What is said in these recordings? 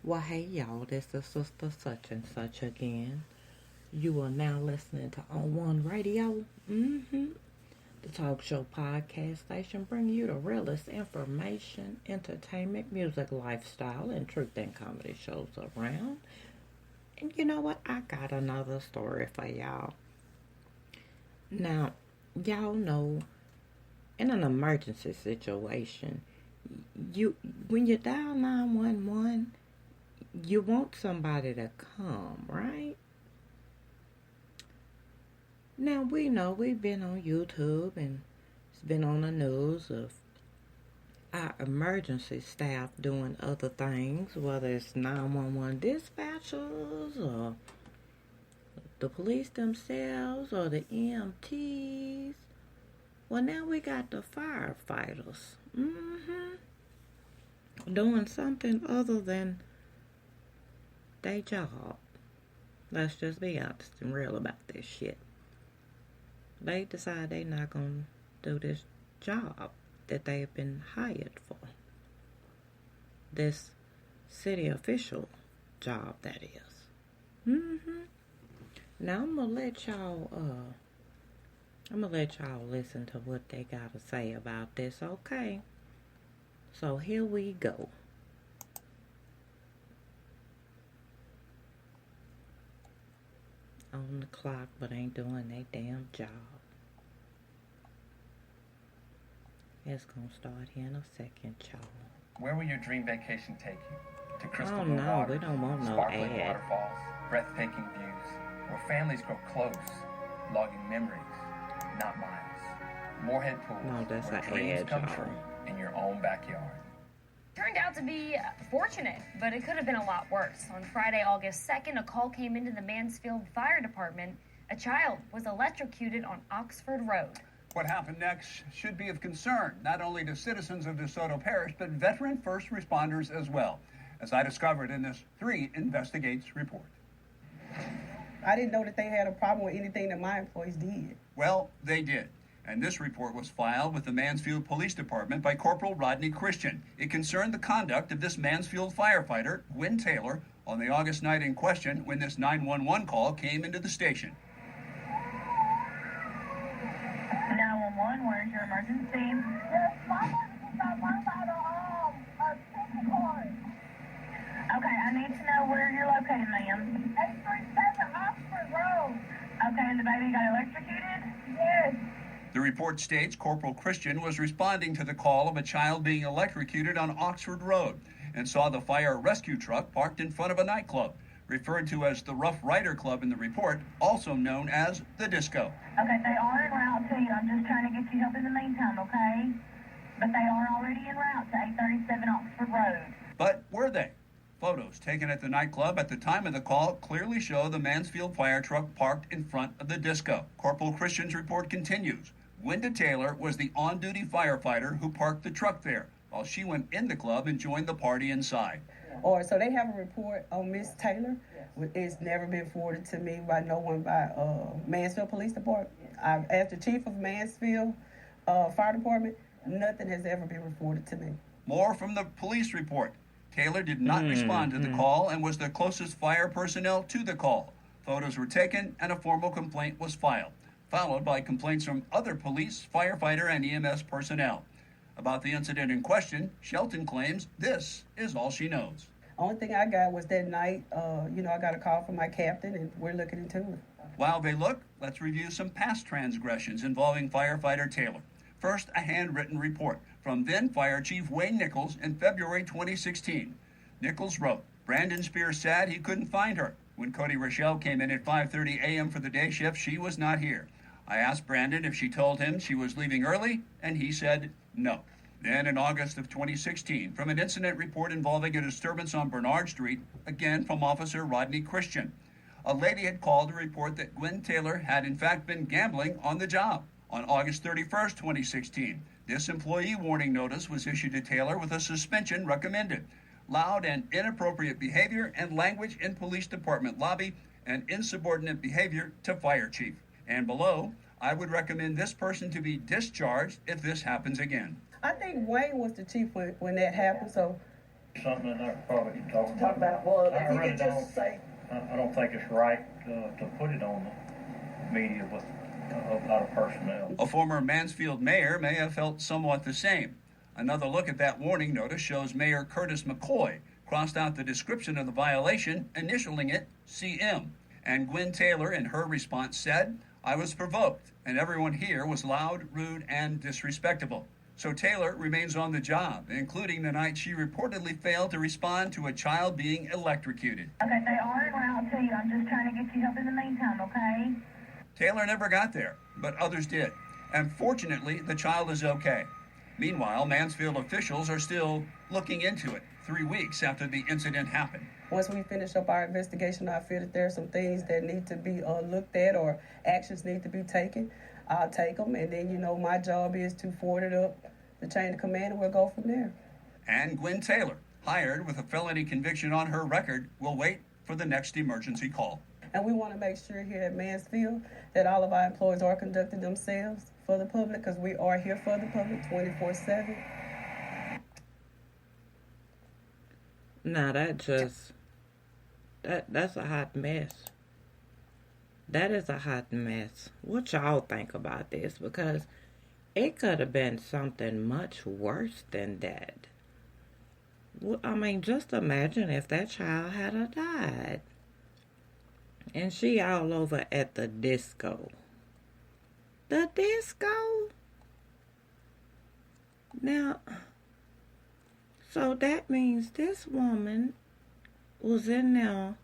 Well, hey y'all, this is Sister Such and Such again. You are now listening to On One Radio, the talk show podcast station bringing you the realest information, entertainment, music, lifestyle, and truth and comedy shows around. And you know what? I got another story for y'all. Now, y'all know in an emergency situation, you when you dial 911, you want somebody to come, right? Now we know we've been on YouTube and it's been on the news of our emergency staff doing other things, whether it's 911 dispatchers or the police themselves or the EMTs. Well, now we got the firefighters doing something other than their job. Let's just be honest and real about this shit. They decide they're not going to do this job that they've been hired for. This city official job, that is. Now I'm gonna let y'all listen to what they gotta say about this, okay? So here we go. On the clock, but ain't doing their damn job. It's gonna start here in a second, y'all. Where will your dream vacation take you? To crystal Oh blue no, water, we don't want no sparkling ad. waterfalls, breathtaking views, where families grow close, logging memories, not miles. Moorhead Pools, No, that's where an dreams ad, come y'all. true in your own backyard. Turned out to be fortunate, but it could have been a lot worse. On Friday, August 2nd, a call came into the Mansfield Fire Department. A child was electrocuted on Oxford Road. What happened next should be of concern, not only to citizens of DeSoto Parish, but veteran first responders as well, as I discovered in this 3 Investigates report. I didn't know that they had a problem with anything that my employees did. Well, they did. And this report was filed with the Mansfield Police Department by Corporal Rodney Christian. It concerned the conduct of this Mansfield firefighter, Gwen Taylor, on the August night in question when this 911 call came into the station. 911, where's your emergency? Yes, my emergency got run by a ticket card. Okay, I need to know where you're located, ma'am. 837 Oxford Road. Okay, and the baby got electrocuted? Yes. The report states Corporal Christian was responding to the call of a child being electrocuted on Oxford Road and saw the fire rescue truck parked in front of a nightclub, referred to as the Rough Rider Club in the report, also known as the Disco. Okay, they are en route to you. I'm just trying to get you help in the meantime, okay? But they are already en route to 837 Oxford Road. But were they? Photos taken at the nightclub at the time of the call clearly show the Mansfield fire truck parked in front of the Disco. Corporal Christian's report continues. Gwenda Taylor was the on-duty firefighter who parked the truck there, while she went in the club and joined the party inside. Or so they have a report on Miss Taylor. It's never been forwarded to me by no one by Mansfield Police Department. I've asked the chief of Mansfield Fire Department. Nothing has ever been reported to me. More from the police report. Taylor did not respond to the call and was the closest fire personnel to the call. Photos were taken and a formal complaint was filed, followed by complaints from other police, firefighter, and EMS personnel. About the incident in question, Shelton claims this is all she knows. Only thing I got was that night, I got a call from my captain, and we're looking into it. While they look, let's review some past transgressions involving firefighter Taylor. First, a handwritten report from then Fire Chief Wayne Nichols in February 2016. Nichols wrote, Brandon Spears said he couldn't find her. When Cody Rochelle came in at 5:30 a.m. for the day shift, she was not here. I asked Brandon if she told him she was leaving early, and he said no. Then in August of 2016, from an incident report involving a disturbance on Bernard Street, again from Officer Rodney Christian. A lady had called to report that Gwen Taylor had in fact been gambling on the job. On August 31st, 2016, this employee warning notice was issued to Taylor with a suspension recommended. Loud and inappropriate behavior and language in police department lobby and insubordinate behavior to fire chief. And below, I would recommend this person to be discharged if this happens again. I think Wayne was the chief when that happened, so Something in there probably can talk about. Talk about, well, I if you really could just say, I don't think it's right to put it on the media with a lot of personnel. A former Mansfield mayor may have felt somewhat the same. Another look at that warning notice shows Mayor Curtis McCoy crossed out the description of the violation, initialing it CM. And Gwen Taylor, in her response, said, "I was provoked, and everyone here was loud, rude, and disrespectful." So Taylor remains on the job, including the night she reportedly failed to respond to a child being electrocuted. Okay, they are en route to you. I'm just trying to get you help in the meantime, okay? Taylor never got there, but others did. And fortunately, the child is okay. Meanwhile, Mansfield officials are still looking into it 3 weeks after the incident happened. Once we finish up our investigation, I feel that there are some things that need to be looked at or actions need to be taken. I'll take them, and then, my job is to forward it up the chain of command, and we'll go from there. And Gwen Taylor, hired with a felony conviction on her record, will wait for the next emergency call. And we want to make sure here at Mansfield that all of our employees are conducting themselves for the public, because we are here for the public 24/7. Now that's a hot mess. That is a hot mess. What y'all think about this? Because it could have been something much worse than that. I mean, just imagine if that child had died. And she all over at the disco. The disco? Now, so that means this woman was in there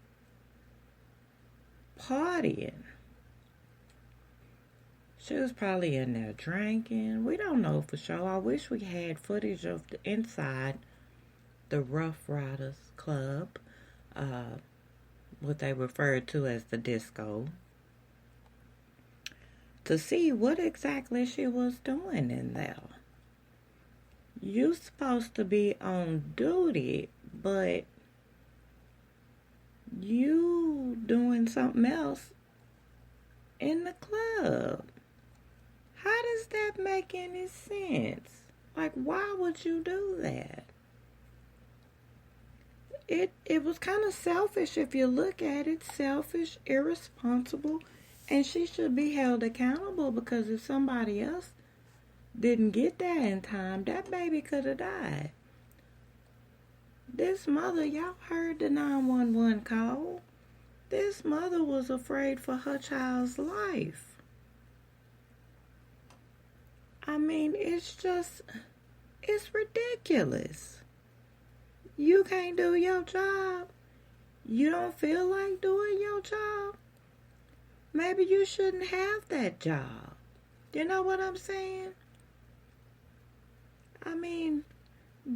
partying. She was probably in there drinking. We don't know for sure. I wish we had footage of the inside the Rough Riders Club, what they referred to as the disco, to see what exactly she was doing in there. You supposed to be on duty, but you doing something else in the club. How does that make any sense? Like, why would you do that? It was kind of selfish if you look at it. Selfish, irresponsible, and she should be held accountable, because if somebody else didn't get there in time, that baby could have died. This mother, y'all heard the 911 call. This mother was afraid for her child's life. I mean, it's ridiculous. You can't do your job. You don't feel like doing your job. Maybe you shouldn't have that job. You know what I'm saying? I mean,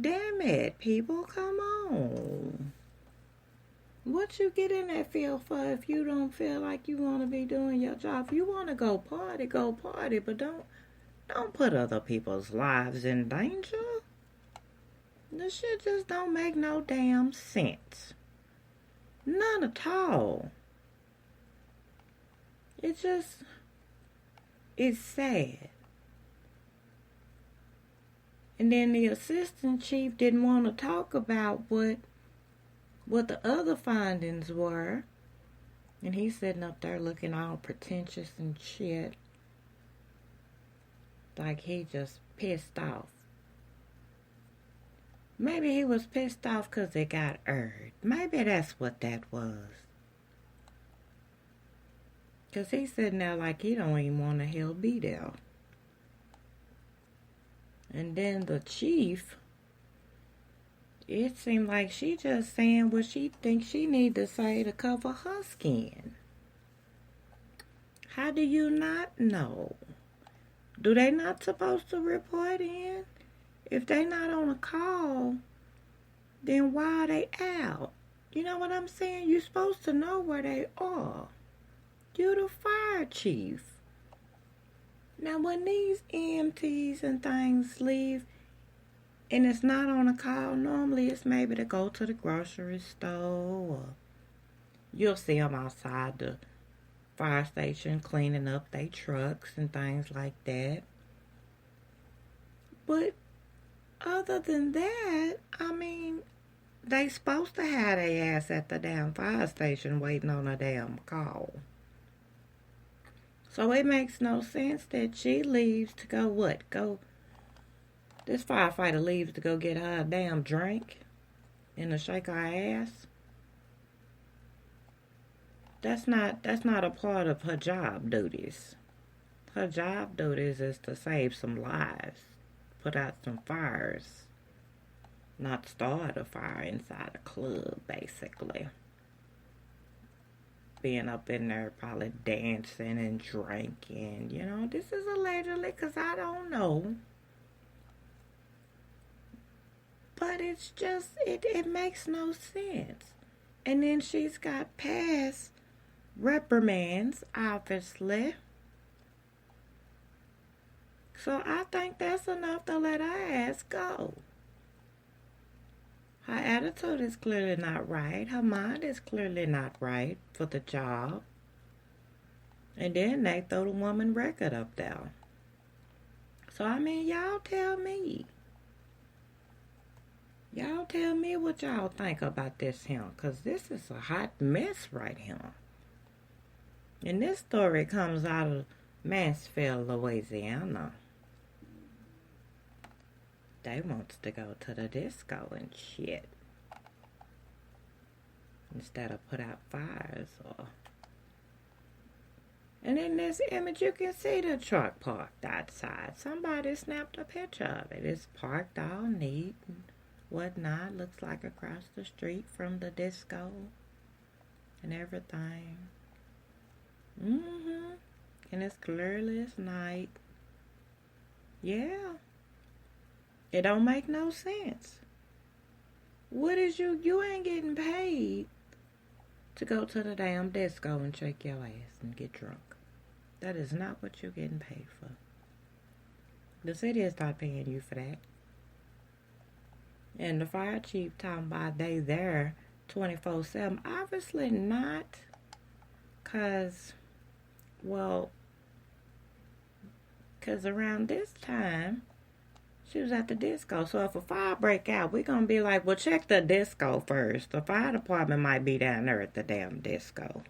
damn it, people, come on. What you get in that field for if you don't feel like you want to be doing your job? If you want to go party, but don't put other people's lives in danger. This shit just don't make no damn sense. None at all. It's sad. And then the assistant chief didn't want to talk about what the other findings were. And he's sitting up there looking all pretentious and shit. Like he just pissed off. Maybe he was pissed off because it got aired. Maybe that's what that was. Because he's sitting there like he don't even want to hell be there. And then the chief, it seemed like she just saying what she thinks she need to say to cover her skin. How do you not know? Do they not supposed to report in? If they not on a call, then why are they out? You know what I'm saying? You're supposed to know where they are. You're the fire chief. Now, when these EMTs and things leave, and it's not on a call, normally it's maybe to go to the grocery store, or you'll see them outside the fire station cleaning up their trucks and things like that. But other than that, I mean, They supposed to have their ass at the damn fire station waiting on a damn call. So it makes no sense that she leaves to go what? This firefighter leaves to go get her a damn drink and to shake her ass. That's not a part of her job duties. Her job duties is to save some lives, put out some fires, not start a fire inside a club, basically. Being up in there probably dancing and drinking, this is allegedly, because I don't know. But it's just, it makes no sense. And then she's got past reprimands, obviously. So I think that's enough to let her ass go. Her attitude is clearly not right. Her mind is clearly not right for the job. And then they throw the woman record up there. So, y'all tell me. Y'all tell me what y'all think about this here. Because this is a hot mess right here. And this story comes out of Mansfield, Louisiana. They wants to go to the disco and shit. Instead of put out fires or... And in this image you can see the truck parked outside. Somebody snapped a picture of it. It's parked all neat and whatnot. Looks like across the street from the disco and everything. And it's clearly it's night. Yeah. It don't make no sense. What is you ain't getting paid to go to the damn disco and shake your ass and get drunk. That is not what you're getting paid for. The city is not paying you for that. And the fire chief talking about they there 24/7. Obviously not. Cause around this time she was at the disco. So if a fire break out, we're going to be like, well, check the disco first. The fire department might be down there at the damn disco.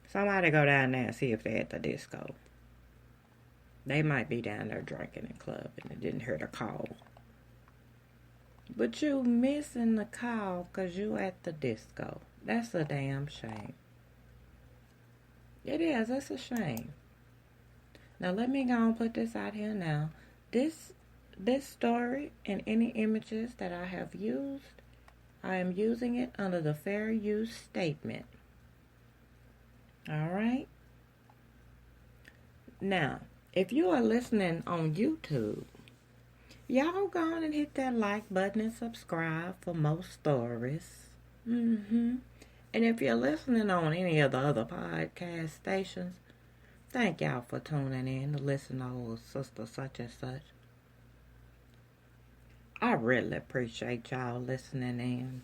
Somebody go down there and see if they're at the disco. They might be down there drinking in club and didn't hear the call. But you missing the call because you at the disco. That's a damn shame. It is. It's a shame. Now let me go and put this out here now. This story and any images that I have used, I am using it under the fair use statement. Alright? Now, if you are listening on YouTube, y'all go on and hit that like button and subscribe for more stories. And if you're listening on any of the other podcast stations, thank y'all for tuning in to listen to old sister such and such. I really appreciate y'all listening in.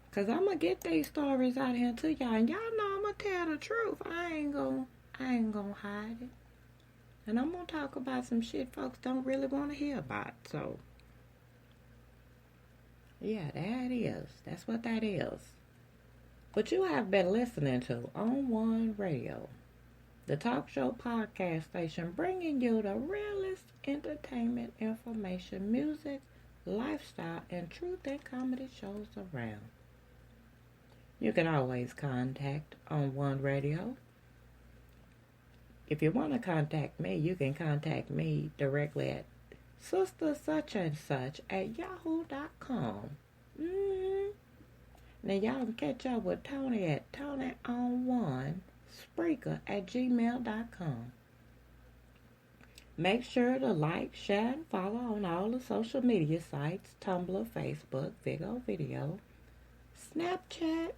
Because I'm going to get these stories out here to y'all. And y'all know I'm going to tell the truth. I ain't gonna hide it. And I'm going to talk about some shit folks don't really want to hear about. So, yeah, there it is. That's what that is. But you have been listening to On One Radio, the talk show podcast station bringing you the realest entertainment, information, music, lifestyle, and truth and comedy shows around. You can always contact On One Radio. If you want to contact me, you can contact me directly at sistersuchandsuch@yahoo.com. Now y'all can catch up with Tony at TonyOn1 Spreaker@gmail.com. Make sure to like, share, and follow on all the social media sites, Tumblr, Facebook, Vigo Video, Snapchat,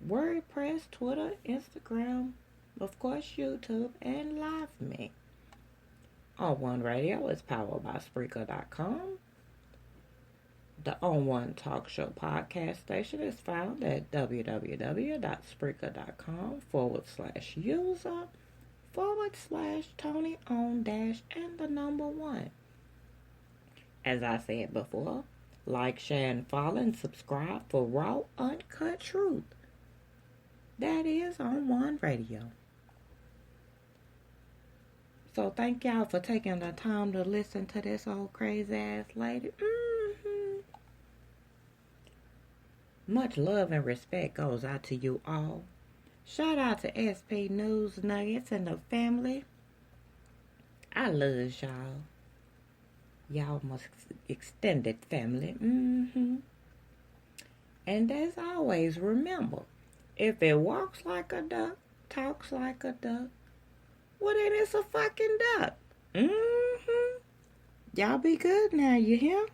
WordPress, Twitter, Instagram, of course YouTube, and LiveMe. On One Radio is powered by Spreaker.com. The On One Talk Show podcast station is found at www.spreaker.com/user/Tony on- and the number 1. As I said before, Like, share, and follow, and subscribe for raw, uncut truth. That is on One Radio. So thank y'all for taking the time to listen to this old crazy ass lady. Much love and respect goes out to you all. Shout out to SP News Nuggets and the family. I love y'all. Y'all my extended family. And as always, remember, if it walks like a duck, talks like a duck, well then it's a fucking duck. Y'all be good now, you hear?